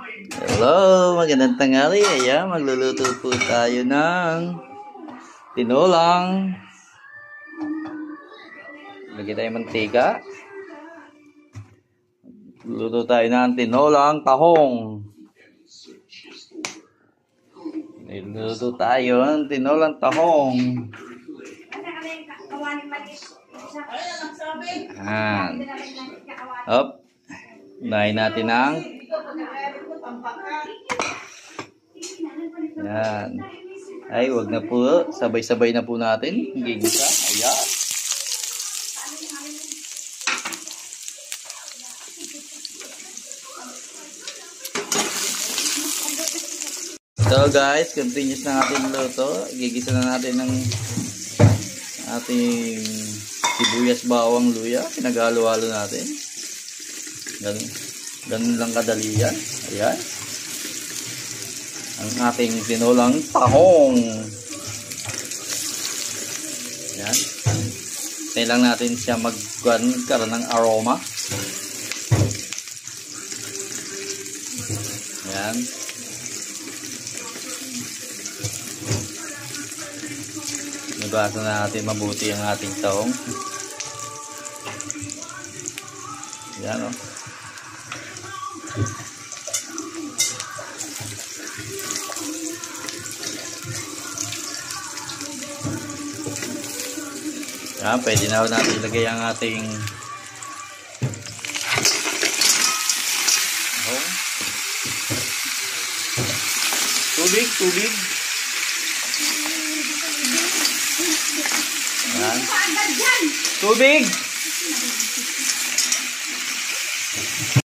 Hello, magandang tanghali. Ayan, magluluto po tayo ng tinolang. Lagyan tayo mantika. Luto tayo ng tinolang tahong. Luto tayo ng tinolang tahong. Ayan. Hop. Unahin natin ang yan. Ay, wag na po. Sabay-sabay na po natin. Gigisa. Ayan. So guys, continuous na ating luto. Gigisa na natin ng ating sibuyas, bawang, luya. Pinaghalo-halo natin. Ganun lang kadali yan. Ayan. Ang ating tinolang tahong. Ayan. Tayo lang natin siya magkaroon ng aroma. Ayan. Nabasa na natin mabuti ang ating tahong. Ayan o. Yan, pwede na natin ilagay ang ating tubig. Yan. Tubig!